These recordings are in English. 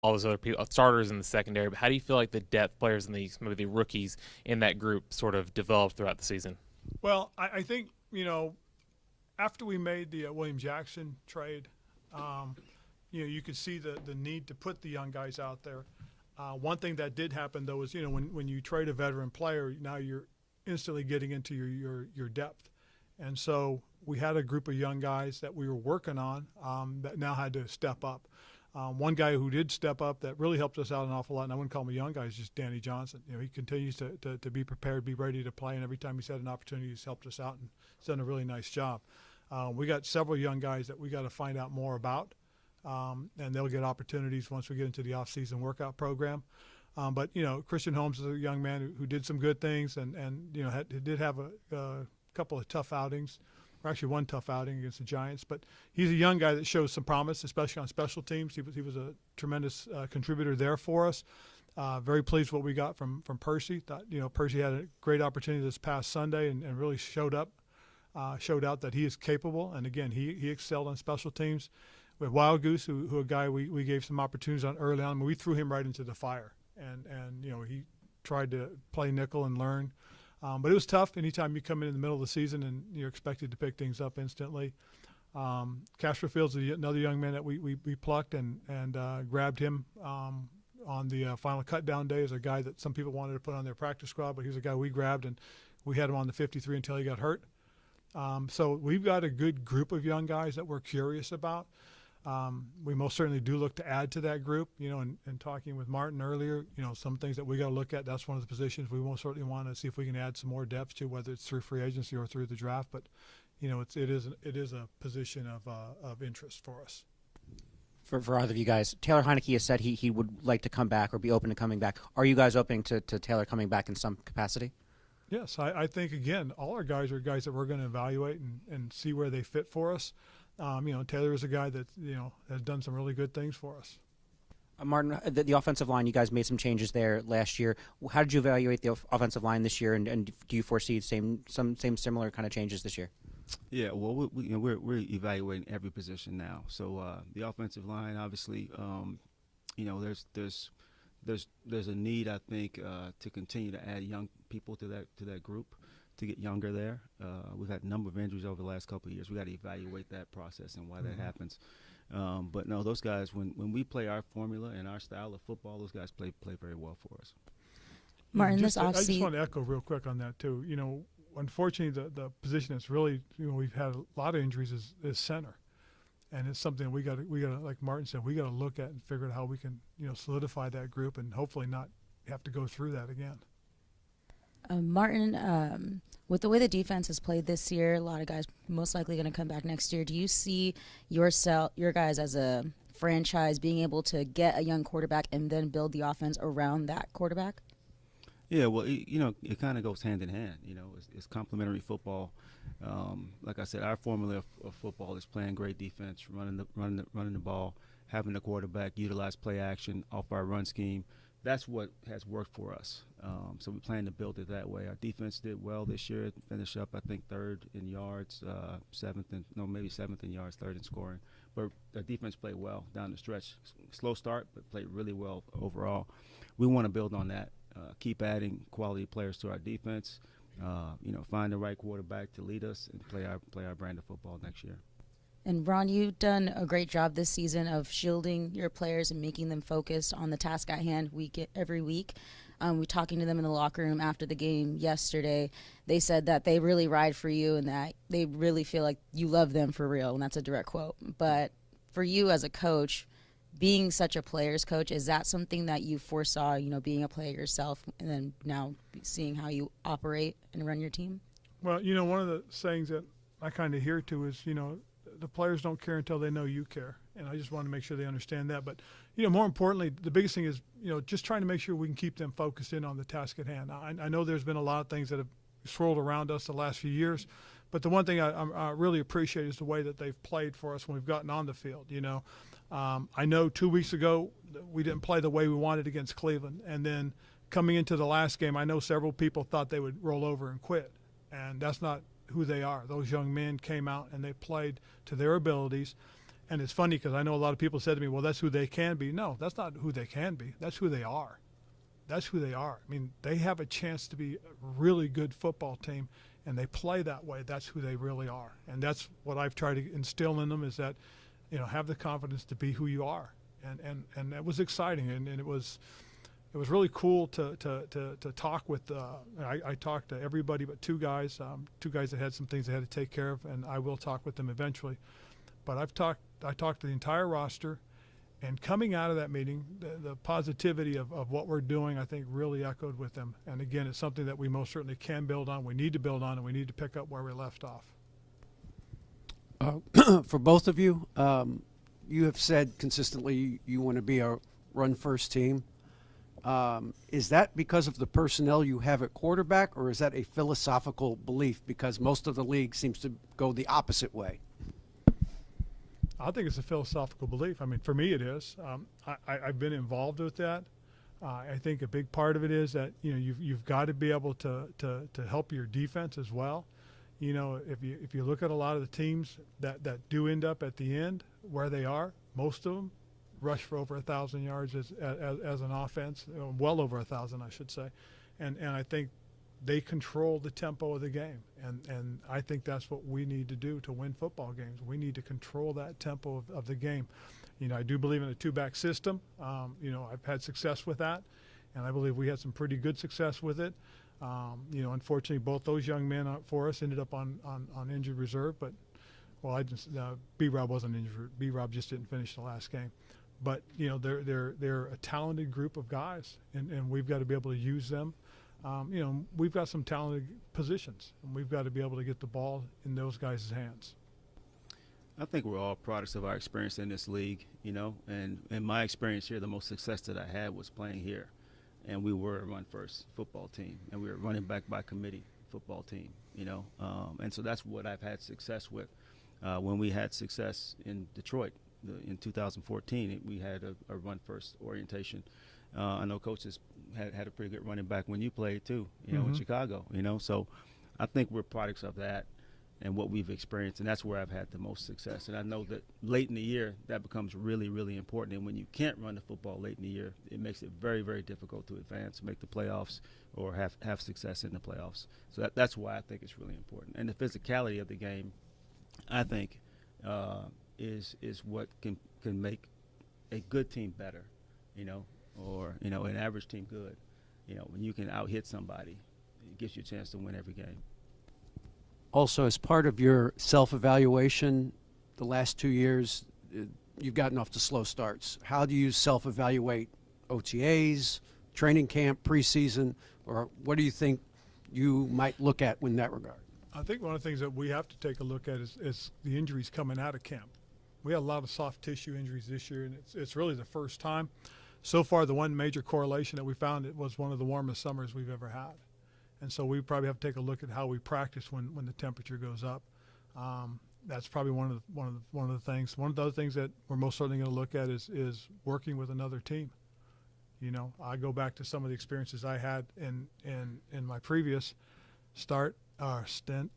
all those other people, starters in the secondary. But how do you feel like the depth players and maybe the rookies in that group sort of developed throughout the season? Well, I think, after we made the William Jackson trade, um, you could see the need to put the young guys out there. One thing that did happen, though, is, when you trade a veteran player, now you're instantly getting into your depth. And so we had a group of young guys that we were working on that now had to step up. One guy who did step up that really helped us out an awful lot, and I wouldn't call him a young guy, is just Danny Johnson. He continues to be prepared, be ready to play, and every time he's had an opportunity, he's helped us out and he's done a really nice job. We got several young guys that we got to find out more about, and they'll get opportunities once we get into the off-season workout program. But Christian Holmes is a young man who did some good things, and did have a couple of tough outings, or actually one tough outing against the Giants. But he's a young guy that shows some promise, especially on special teams. He was a tremendous contributor there for us. Very pleased with what we got from Percy. Thought Percy had a great opportunity this past Sunday and really showed out that he is capable. And again, he excelled on special teams. With Wild Goose, who a guy we gave some opportunities on early on. I mean, we threw him right into the fire, and he tried to play nickel and learn. But it was tough anytime you come in the middle of the season and you're expected to pick things up instantly. Castrofields is another young man that we plucked and grabbed him on the final cut-down day as a guy that some people wanted to put on their practice squad, but he was a guy we grabbed, and we had him on the 53 until he got hurt. So we've got a good group of young guys that we're curious about. We most certainly do look to add to that group, and talking with Martin earlier, some things that we got to look at. That's one of the positions we most certainly want to see if we can add some more depth to, whether it's through free agency or through the draft. But, it is a position of interest for us. For either of you guys, Taylor Heinecke has said he would like to come back or be open to coming back. Are you guys open to Taylor coming back in some capacity? Yes, I think, again, all our guys are guys that we're going to evaluate and see where they fit for us. Taylor is a guy that, has done some really good things for us. Martin, the offensive line, you guys made some changes there last year. How did you evaluate the offensive line this year, and do you foresee some similar kind of changes this year? Yeah, well, we're evaluating every position now. So the offensive line, obviously, there's a need, I think, to continue to add young people to that group, to get younger there. We've had a number of injuries over the last couple of years. We got to evaluate that process and why that happens. But no, those guys, when we play our formula and our style of football, those guys play very well for us. Martin, I this offseason. just want to echo real quick on that too. Unfortunately, the position that's really we've had a lot of injuries is center, and it's something we got to, like Martin said, we got to look at and figure out how we can solidify that group and hopefully not have to go through that again. Martin, with the way the defense has played this year, a lot of guys most likely going to come back next year. Do you see your guys as a franchise being able to get a young quarterback and then build the offense around that quarterback? Yeah, well, it kind of goes hand in hand. It's complementary football. Like I said, our formula of football is playing great defense, running the ball, having the quarterback utilize play action off our run scheme. That's what has worked for us. So we plan to build it that way. Our defense did well this year. Finished up, I think, third in yards, seventh in yards, third in scoring. But the defense played well down the stretch. Slow start, but played really well overall. We want to build on that. Keep adding quality players to our defense. Find the right quarterback to lead us and play our brand of football next year. And Ron, you've done a great job this season of shielding your players and making them focused on the task at hand every week. We're talking to them in the locker room after the game yesterday. They said that they really ride for you and that they really feel like you love them for real, and that's a direct quote. But for you as a coach, being such a player's coach, is that something that you foresaw, being a player yourself and then now seeing how you operate and run your team? Well, one of the sayings that I kind of hear too is, the players don't care until they know you care. And I just want to make sure they understand that. But, more importantly, the biggest thing is, just trying to make sure we can keep them focused in on the task at hand. I know there's been a lot of things that have swirled around us the last few years, but the one thing I really appreciate is the way that they've played for us when we've gotten on the field. I know 2 weeks ago we didn't play the way we wanted against Cleveland. And then coming into the last game, I know several people thought they would roll over and quit. And that's not who they are. Those young men came out and they played to their abilities. And it's funny because I know a lot of people said to me, well, that's who they can be. No, that's not who they can be. That's who they are. That's who they are. I mean, they have a chance to be a really good football team, and they play that way. That's who they really are. And that's what I've tried to instill in them is that, have the confidence to be who you are. And that was exciting. And it was really cool to talk with. I talked to everybody but two guys that had some things they had to take care of, and I will talk with them eventually. But I talked to the entire roster, and coming out of that meeting, the positivity of what we're doing, I think, really echoed with them. And again, it's something that we most certainly can build on. We need to build on, and we need to pick up where we left off. For both of you, you have said consistently you want to be a run-first team. Is that because of the personnel you have at quarterback, or is that a philosophical belief because most of the league seems to go the opposite way? I think it's a philosophical belief. I mean, for me it is. I've been involved with that. I think a big part of it is that, you've got to be able to help your defense as well. If you look at a lot of the teams that do end up at the end where they are, most of them rush for over 1,000 yards as an offense, well over 1,000, I should say. And I think they control the tempo of the game. And I think that's what we need to do to win football games. We need to control that tempo of the game. I do believe in a two-back system. I've had success with that, and I believe we had some pretty good success with it. Unfortunately, both those young men for us ended up on injured reserve. But, B-Rob wasn't injured. B-Rob just didn't finish the last game. But, they're a talented group of guys, and we've got to be able to use them. We've got some talented positions, and we've got to be able to get the ball in those guys' hands. I think we're all products of our experience in this league, and in my experience here, the most success that I had was playing here. And we were a run-first football team, and we were running back by committee football team, and so that's what I've had success with. When we had success in Detroit in 2014, we had a run-first orientation. I know coaches had a pretty good running back when you played too, in Chicago, so I think we're products of that and what we've experienced, and that's where I've had the most success. And I know that late in the year, that becomes really, really important. And when you can't run the football late in the year, it makes it very, very difficult to advance, make the playoffs, or have success in the playoffs. So that's why I think it's really important. And the physicality of the game, I think, is what can make a good team better, or an average team good. When you can out-hit somebody, it gives you a chance to win every game. Also, as part of your self-evaluation, the last 2 years, you've gotten off to slow starts. How do you self-evaluate OTAs, training camp, preseason, or what do you think you might look at in that regard? I think one of the things that we have to take a look at is the injuries coming out of camp. We had a lot of soft tissue injuries this year, and it's really the first time. So far, the one major correlation that we found, it was one of the warmest summers we've ever had. And so we probably have to take a look at how we practice when the temperature goes up. That's probably one of the things. One of the other things that we're most certainly going to look at is working with another team. I go back to some of the experiences I had in my previous stint.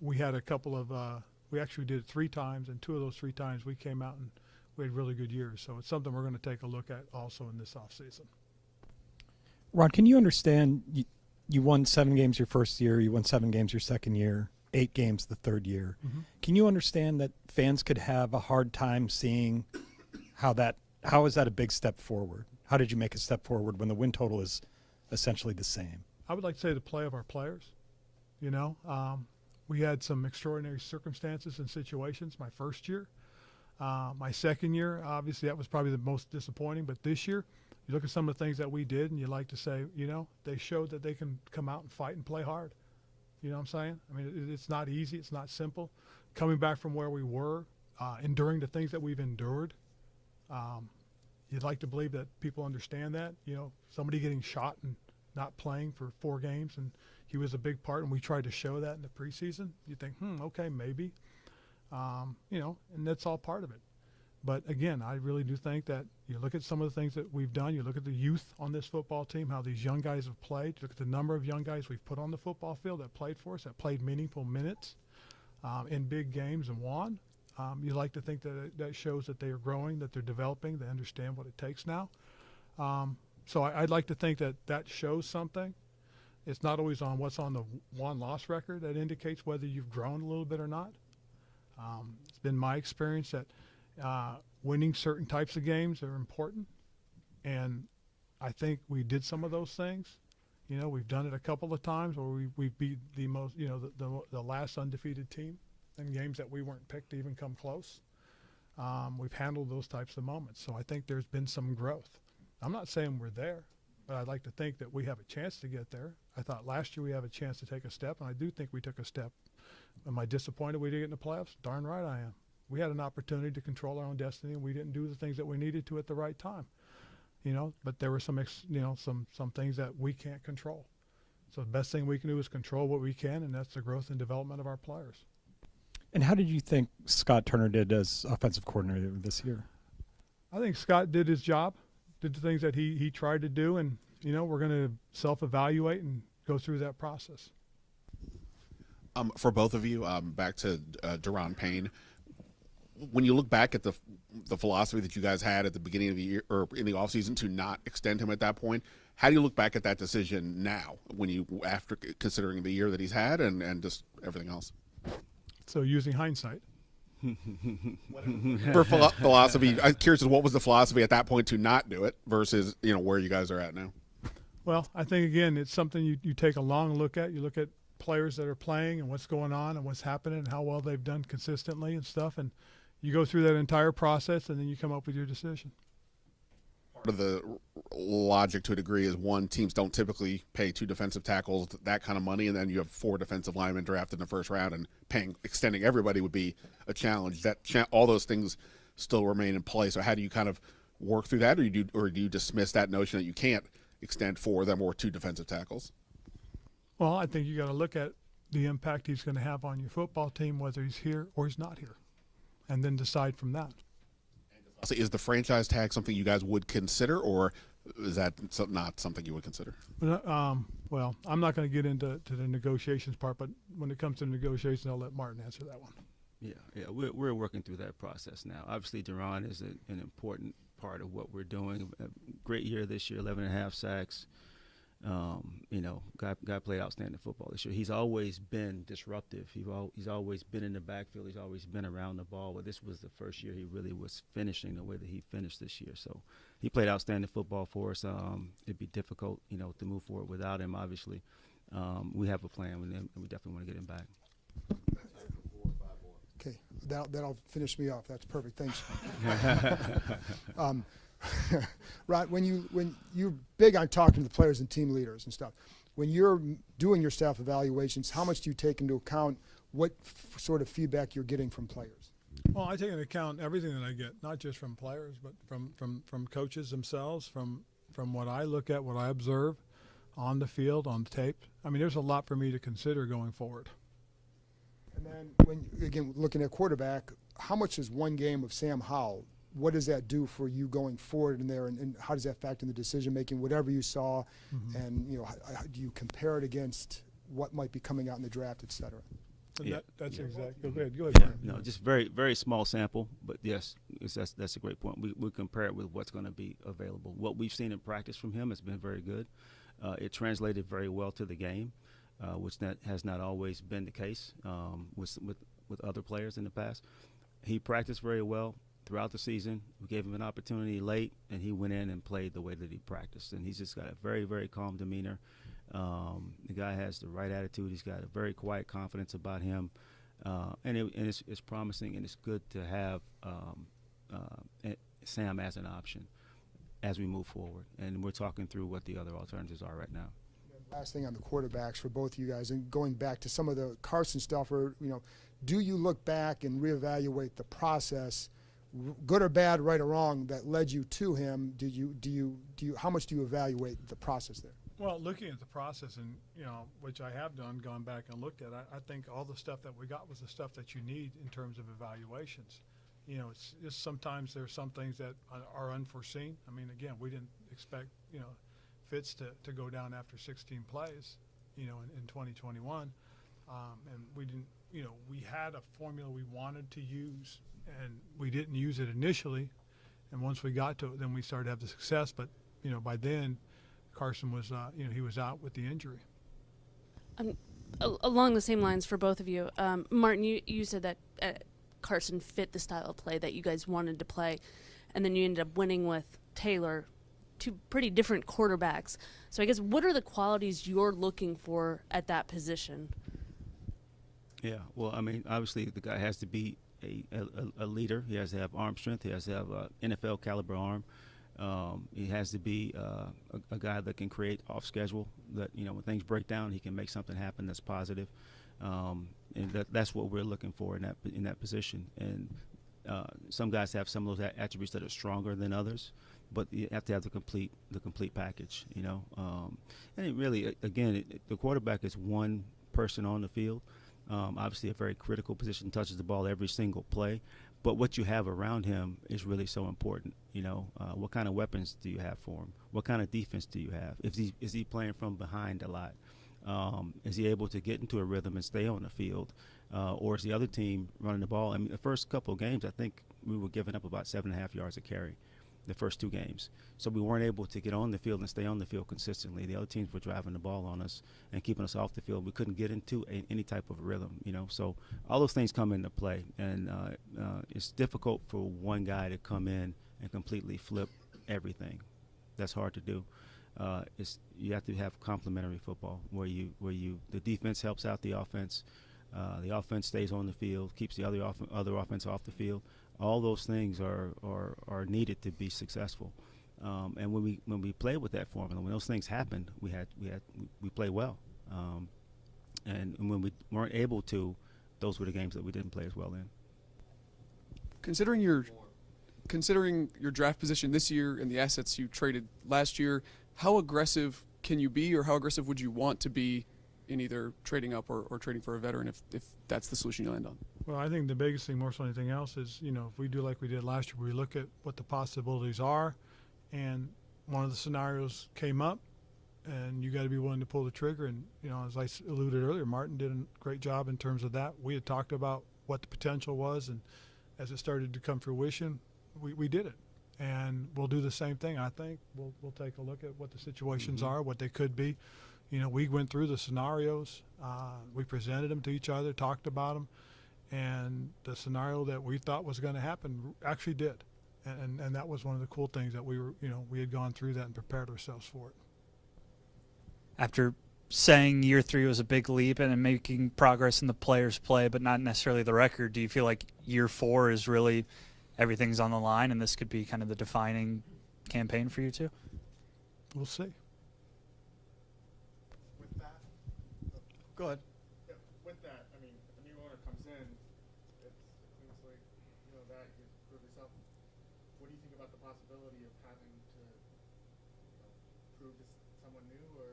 We had a couple of we actually did it 3 times, and 2 of those 3 times we came out and we had really good years. So it's something we're going to take a look at also in this offseason. Ron, can you understand? You won 7 games your first year. You won 7 games your second year. 8 games the third year. Mm-hmm. Can you understand that fans could have a hard time seeing how is that a big step forward? How did you make a step forward when the win total is essentially the same? I would like to say the play of our players. We had some extraordinary circumstances and situations my first year. My second year, obviously, that was probably the most disappointing. But this year, you look at some of the things that we did, and you like to say, they showed that they can come out and fight and play hard. You know what I'm saying? I mean, it's not easy. It's not simple. Coming back from where we were, enduring the things that we've endured, you'd like to believe that people understand that. Somebody getting shot and not playing for 4 games, and he was a big part, and we tried to show that in the preseason. You think, okay, maybe. And that's all part of it. But again, I really do think that you look at some of the things that we've done, you look at the youth on this football team, how these young guys have played, you look at the number of young guys we've put on the football field that played for us, that played meaningful minutes in big games and won. You like to think that that shows that they are growing, that they're developing, they understand what it takes now. So I'd like to think that that shows something. It's not always on what's on the won-loss record that indicates whether you've grown a little bit or not. It's been my experience that winning certain types of games are important, and I think we did some of those things. You know, we've done it a couple of times where we beat the most, you know, the last undefeated team in games that we weren't picked to even come close. We've handled those types of moments, so I think there's been some growth. I'm not saying we're there, but I'd like to think that we have a chance to get there. I thought last year we have a chance to take a step, and I do think we took a step. Am I disappointed we didn't get in the playoffs? Darn right I am. We had an opportunity to control our own destiny, and we didn't do the things that we needed to at the right time. You know, but there were some things that we can't control. So the best thing we can do is control what we can, and that's the growth and development of our players. And how did you think Scott Turner did as offensive coordinator this year? I think Scott did his job, did the things that he tried to do, and, you know, we're going to self-evaluate and go through that process. For both of you, back to Duron Payne, when you look back at the philosophy that you guys had at the beginning of the year or in the offseason to not extend him at that point, how do you look back at that decision now after considering the year that he's had and just everything else? So using hindsight. For philosophy, I'm curious, what was the philosophy at that point to not do it versus, you know, where you guys are at now? Well, I think, again, it's something you take a long look at. You look at players that are playing and what's going on and what's happening and how well they've done consistently and stuff, and you go through that entire process, and then you come up with your decision. Part of the logic to a degree is, one, teams don't typically pay 2 defensive tackles that kind of money, and then you have 4 defensive linemen drafted in the first round, and extending everybody would be a challenge. All those things still remain in play. So how do you kind of work through that, or do you dismiss that notion that you can't extend 4 of them or 2 defensive tackles? Well, I think you got to look at the impact he's going to have on your football team, whether he's here or he's not here, and then decide from that. So is the franchise tag something you guys would consider, or is that not something you would consider? Well, I'm not going to get into the negotiations part, but when it comes to negotiations, I'll let Martin answer that one. Yeah, we're working through that process now. Obviously, Duron is an important part of what we're doing. A great year this year, 11.5 sacks. You know, guy played outstanding football this year. He's always been disruptive. He's always been in the backfield. He's always been around the ball. But this was the first year he really was finishing the way that he finished this year. So he played outstanding football for us. It'd be difficult, you know, to move forward without him. Obviously, we have a plan, and we definitely want to get him back. Okay, that'll finish me off. That's perfect. Thanks. Rod, when you're big on talking to the players and team leaders and stuff, when you're doing your staff evaluations, how much do you take into account what sort of feedback you're getting from players? Well, I take into account everything that I get, not just from players, but from coaches themselves, from what I look at, what I observe on the field, on the tape. I mean, there's a lot for me to consider going forward. And then, when again looking at quarterback, how much is one game of Sam Howell? What does that do for you going forward in there, and how does that factor in the decision making? Whatever you saw, and you know, how do you compare it against what might be coming out in the draft, et cetera? So Yeah. that's exactly. Go ahead. Yeah, Martin. no, just very, very small sample, but yes, that's a great point. We compare it with what's going to be available. What we've seen in practice from him has been very good. It translated very well to the game, which has not always been the case with other players in the past. He practiced very well throughout the season. We gave him an opportunity late, and he went in and played the way that he practiced. And he's just got a very, very calm demeanor. The guy has the right attitude. He's got a very quiet confidence about him. And it's promising, and it's good to have Sam as an option as we move forward. And we're talking through what the other alternatives are right now. Last thing on the quarterbacks for both of you guys, and going back to some of the Carson stuff, or you know, do you look back and reevaluate the process, good or bad, right or wrong, that led you to him? Do you how much do you evaluate the process there? Well, looking at the process, and you know, which I have done, gone back and looked at, I think all the stuff that we got was the stuff that you need in terms of evaluations. You know, it's just sometimes there's some things that are unforeseen. I mean, again, we didn't expect, you know, Fitz to go down after 16 plays, you know, in 2021, and we didn't we had a formula we wanted to use, and we didn't use it initially. And once we got to it, then we started to have the success. But, by then, Carson was, he was out with the injury. Along the same lines for both of you, Martin, you said that Carson fit the style of play that you guys wanted to play, and then you ended up winning with Taylor, two pretty different quarterbacks. So I guess what are the qualities you're looking for at that position? Yeah, well, I mean, obviously the guy has to be a leader. He has to have arm strength. He has to have NFL caliber arm. He has to be a guy that can create off schedule. That when things break down, he can make something happen that's positive. And that's what we're looking for in that position. And some guys have some of those attributes that are stronger than others, but you have to have the complete package. And it really, again, the quarterback is one person on the field. Obviously, a very critical position, touches the ball every single play. But what you have around him is really so important. What kind of weapons do you have for him? What kind of defense do you have? Is he playing from behind a lot? Is he able to get into a rhythm and stay on the field? Or is the other team running the ball? I mean, the first couple of games, I think we were giving up about 7.5 yards a carry the first two games. So we weren't able to get on the field and stay on the field consistently. The other teams were driving the ball on us and keeping us off the field. We couldn't get into any type of rhythm, So all those things come into play. And it's difficult for one guy to come in and completely flip everything. That's hard to do. You have to have complementary football where the defense helps out the offense stays on the field, keeps the other offense off the field. All those things are needed to be successful. And when we play with that formula, when those things happened, we played well. And when we weren't able to, those were the games that we didn't play as well in. Considering your draft position this year and the assets you traded last year, how aggressive can you be, or how aggressive would you want to be in either trading up or trading for a veteran if that's the solution you land on? Well, I think the biggest thing, more so than anything else, is, if we do like we did last year, we look at what the possibilities are, and one of the scenarios came up, and you got to be willing to pull the trigger. And, as I alluded earlier, Martin did a great job in terms of that. We had talked about what the potential was, and as it started to come fruition, we did it. And we'll do the same thing, I think. We'll take a look at what the situations are, what they could be. We went through the scenarios. We presented them to each other, talked about them, and the scenario that we thought was going to happen actually did. And that was one of the cool things that we had gone through that and prepared ourselves for it. After saying year 3 was a big leap and making progress in the players' play, but not necessarily the record, do you feel like year 4 is really everything's on the line and this could be kind of the defining campaign for you two? We'll see. Go ahead. Yeah, with that, I mean, if a new owner comes in, it seems like, that you prove yourself. What do you think about the possibility of having to prove to someone new, or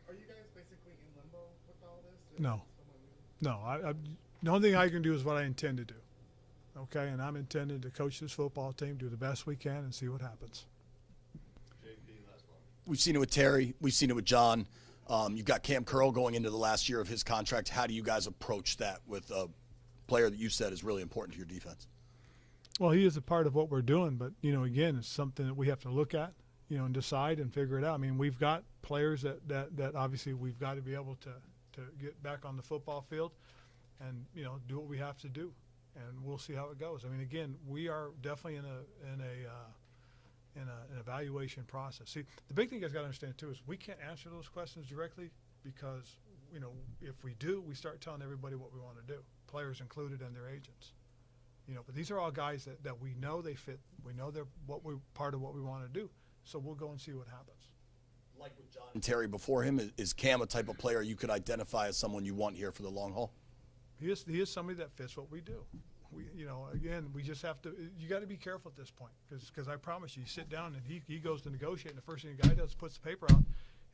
are you guys basically in limbo with all this? No. The only thing I can do is what I intend to do. Okay, and I'm intended to coach this football team, do the best we can, and see what happens. We've seen it with Terry. We've seen it with John. You've got Cam Curl going into the last year of his contract. How do you guys approach that with a player that you said is really important to your defense? Well, he is a part of what we're doing, but, again, it's something that we have to look at, and decide and figure it out. I mean, we've got players that obviously we've got to be able to get back on the football field and, do what we have to do, and we'll see how it goes. I mean, again, we are definitely in an evaluation process. See, the big thing you guys got to understand too is we can't answer those questions directly because, if we do, we start telling everybody what we want to do, players included and their agents. But these are all guys that we know they fit. We know they're part of what we want to do. So we'll go and see what happens. Like with John and Terry before him, is Cam a type of player you could identify as someone you want here for the long haul? He is somebody that fits what we do. Again, we just have to. You got to be careful at this point because I promise you sit down and he goes to negotiate, and the first thing the guy does is puts the paper out,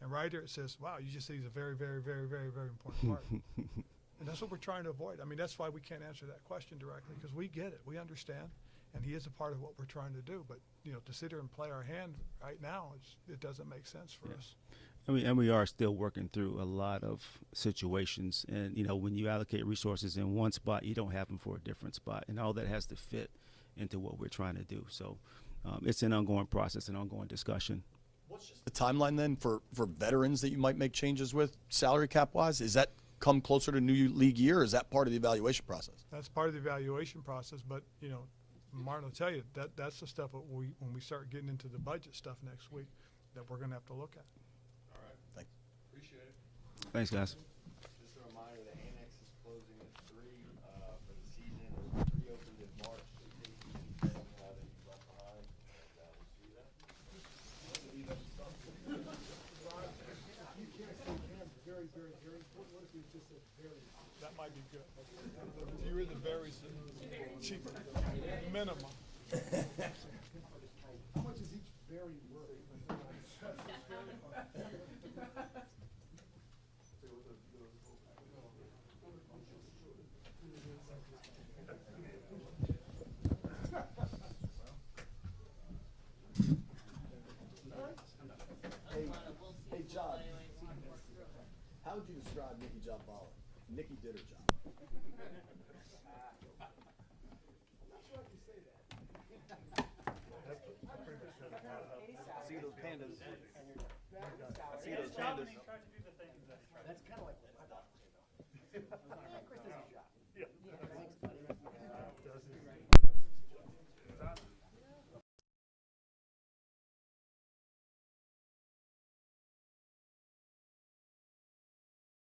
and right there it says, "Wow, you just said he's a very, very, very, very, very important part." And that's what we're trying to avoid. I mean, that's why we can't answer that question directly because we get it, we understand, and he is a part of what we're trying to do. But to sit here and play our hand right now, it doesn't make sense for us. And we are still working through a lot of situations. And, when you allocate resources in one spot, you don't have them for a different spot. And all that has to fit into what we're trying to do. So it's an ongoing process, an ongoing discussion. What's just the timeline then for veterans that you might make changes with salary cap-wise? Is that come closer to new league year, or is that part of the evaluation process? That's part of the evaluation process. But, Martin will tell you that's the stuff that when we start getting into the budget stuff next week that we're going to have to look at. All right. Thanks. Appreciate it. Thanks, guys. Just a reminder, the Heinecke is closing at 3 for the season. It was reopened in March. So take easy testing now that you've left behind, and we'll see you then. You can't say very, very, very. What if it's just a very? That might be good. You're in the berries cheap minimum. How much is each berry worth? Hey, John. How would you describe Nikki Job balling? Nikki did her job. See those pandas. See those pandas. Tried to do the thing. That's kind of like